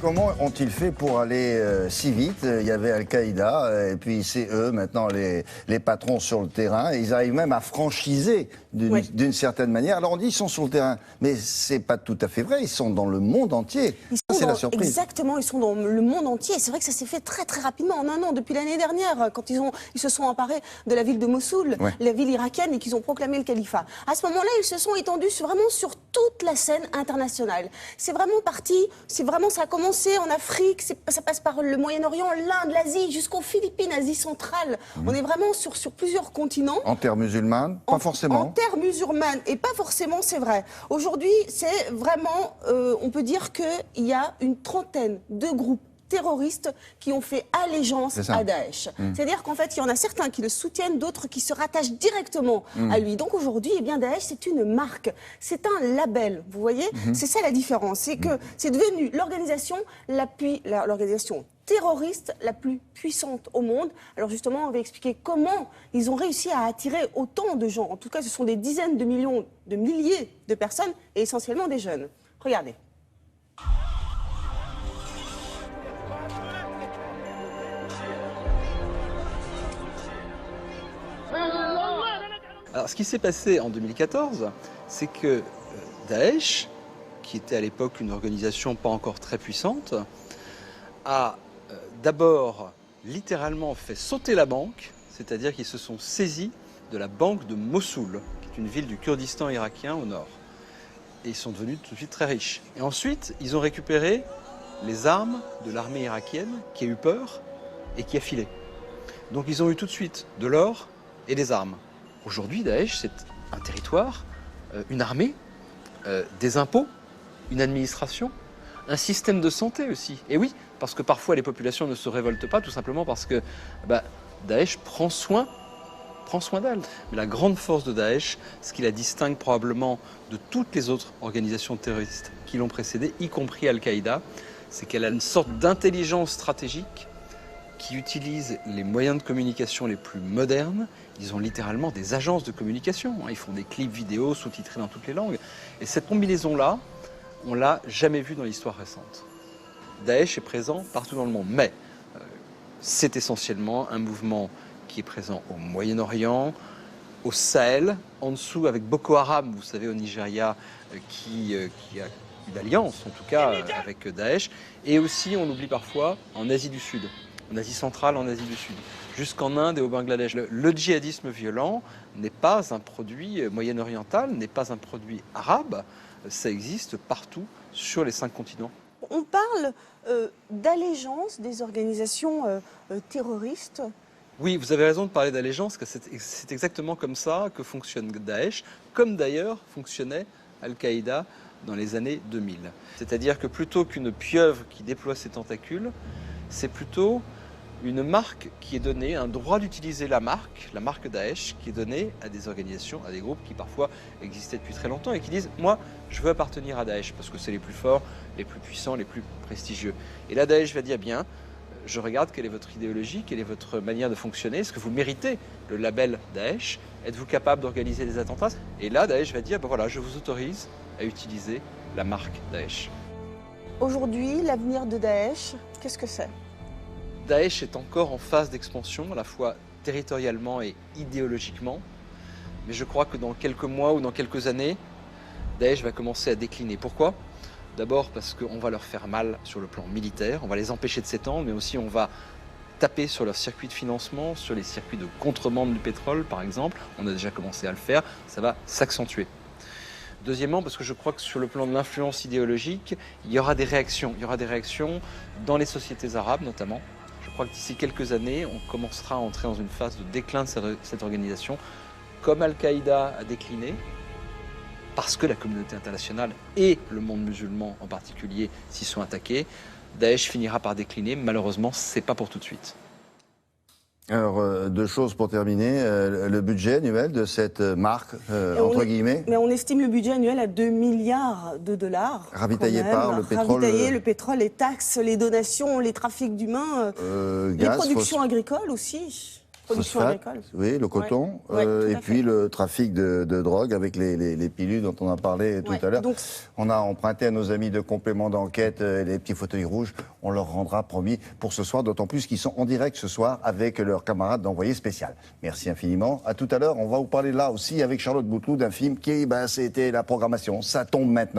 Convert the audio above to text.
Comment ont-ils fait pour aller si vite? Il y avait Al-Qaïda, et puis c'est eux maintenant les patrons sur le terrain. Et ils arrivent même à franchiser d'une certaine manière. Alors on dit qu'ils sont sur le terrain, mais c'est pas tout à fait vrai. Ils sont dans le monde entier. C'est la surprise. Exactement, ils sont dans le monde entier. C'est vrai que ça s'est fait très très rapidement, en un an, depuis l'année dernière, quand ils se sont emparés de la ville de Mossoul, la ville irakienne, et qu'ils ont proclamé le califat. À ce moment-là, ils se sont étendus vraiment sur toute la scène internationale. C'est vraiment parti, ça a commencé en Afrique, ça passe par le Moyen-Orient, l'Inde, l'Asie, jusqu'aux Philippines, Asie centrale. On est vraiment sur plusieurs continents. En terre musulmane, pas forcément. En terre musulmane, et pas forcément, c'est vrai. Aujourd'hui, c'est vraiment, on peut dire qu'il y a une trentaine de groupes terroristes qui ont fait allégeance à Daesh. C'est-à-dire qu'en fait, il y en a certains qui le soutiennent, d'autres qui se rattachent directement à lui. Donc aujourd'hui, eh bien, Daesh, c'est une marque, c'est un label, vous voyez. C'est ça la différence, c'est que c'est devenu l'organisation terroriste la plus puissante au monde. Alors justement, on va expliquer comment ils ont réussi à attirer autant de gens. En tout cas, ce sont des dizaines de millions, de milliers de personnes, et essentiellement des jeunes. Regardez. Alors, ce qui s'est passé en 2014, c'est que Daesh, qui était à l'époque une organisation pas encore très puissante, a d'abord littéralement fait sauter la banque, c'est-à-dire qu'ils se sont saisis de la banque de Mossoul, qui est une ville du Kurdistan irakien au nord. Et ils sont devenus tout de suite très riches. Et ensuite, ils ont récupéré les armes de l'armée irakienne qui a eu peur et qui a filé. Donc ils ont eu tout de suite de l'or et des armes. Aujourd'hui, Daesh, c'est un territoire, une armée, des impôts, une administration, un système de santé aussi. Et oui, parce que parfois les populations ne se révoltent pas, tout simplement parce que Daesh prend soin d'elles. Mais la grande force de Daesh, ce qui la distingue probablement de toutes les autres organisations terroristes qui l'ont précédée, y compris Al-Qaïda, c'est qu'elle a une sorte d'intelligence stratégique qui utilise les moyens de communication les plus modernes. Ils ont littéralement des agences de communication. Ils font des clips vidéo sous-titrés dans toutes les langues. Et cette combinaison-là, on ne l'a jamais vue dans l'histoire récente. Daesh est présent partout dans le monde, mais c'est essentiellement un mouvement qui est présent au Moyen-Orient, au Sahel, en dessous avec Boko Haram, vous savez, au Nigeria, qui a une alliance, en tout cas, avec Daesh, et aussi, on oublie parfois, en Asie du Sud. En Asie centrale, en Asie du Sud, jusqu'en Inde et au Bangladesh. Le djihadisme violent n'est pas un produit moyen-oriental, n'est pas un produit arabe, ça existe partout sur les 5 continents. On parle d'allégeance des organisations terroristes. Oui, vous avez raison de parler d'allégeance, parce que c'est exactement comme ça que fonctionne Daesh, comme d'ailleurs fonctionnait Al-Qaïda dans les années 2000. C'est-à-dire que plutôt qu'une pieuvre qui déploie ses tentacules, c'est plutôt une marque qui est donnée, un droit d'utiliser la marque Daesh, qui est donnée à des organisations, à des groupes qui parfois existaient depuis très longtemps et qui disent « moi, je veux appartenir à Daesh parce que c'est les plus forts, les plus puissants, les plus prestigieux ». Et là, Daesh va dire « bien, je regarde quelle est votre idéologie, quelle est votre manière de fonctionner, est-ce que vous méritez le label Daesh, êtes-vous capable d'organiser des attentats ?» Et là, Daesh va dire « ben voilà, je vous autorise à utiliser la marque Daesh ». Aujourd'hui, l'avenir de Daesh, qu'est-ce que c'est ? Daesh est encore en phase d'expansion, à la fois territorialement et idéologiquement. Mais je crois que dans quelques mois ou dans quelques années, Daesh va commencer à décliner. Pourquoi ? D'abord parce qu'on va leur faire mal sur le plan militaire, on va les empêcher de s'étendre, mais aussi on va taper sur leurs circuits de financement, sur les circuits de contrebande du pétrole par exemple. On a déjà commencé à le faire, ça va s'accentuer. Deuxièmement, parce que je crois que sur le plan de l'influence idéologique, il y aura des réactions. Il y aura des réactions dans les sociétés arabes notamment. Je crois que d'ici quelques années, on commencera à entrer dans une phase de déclin de cette organisation, comme Al-Qaïda a décliné, parce que la communauté internationale et le monde musulman en particulier s'y sont attaqués. Daesh finira par décliner, malheureusement, c'est pas pour tout de suite. Alors, 2 choses pour terminer. Le budget annuel de cette marque, entre guillemets. Mais on estime le budget annuel à 2 milliards de dollars. Ravitaillé par le pétrole. Ravitaillé, le pétrole, les taxes, les donations, les trafics d'humains, les gaz, productions agricoles aussi. Production phosphate, agricole. oui, le coton, Ouais, tout et à puis fait. le trafic de drogue avec les pilules dont on a parlé tout à l'heure. Donc, on a emprunté à nos amis de complément d'enquête les petits fauteuils rouges. On leur rendra promis pour ce soir, d'autant plus qu'ils sont en direct ce soir avec leurs camarades d'envoyé spécial. Merci infiniment. À tout à l'heure. On va vous parler là aussi avec Charlotte Bouteloup d'un film qui, c'était la programmation. Ça tombe maintenant.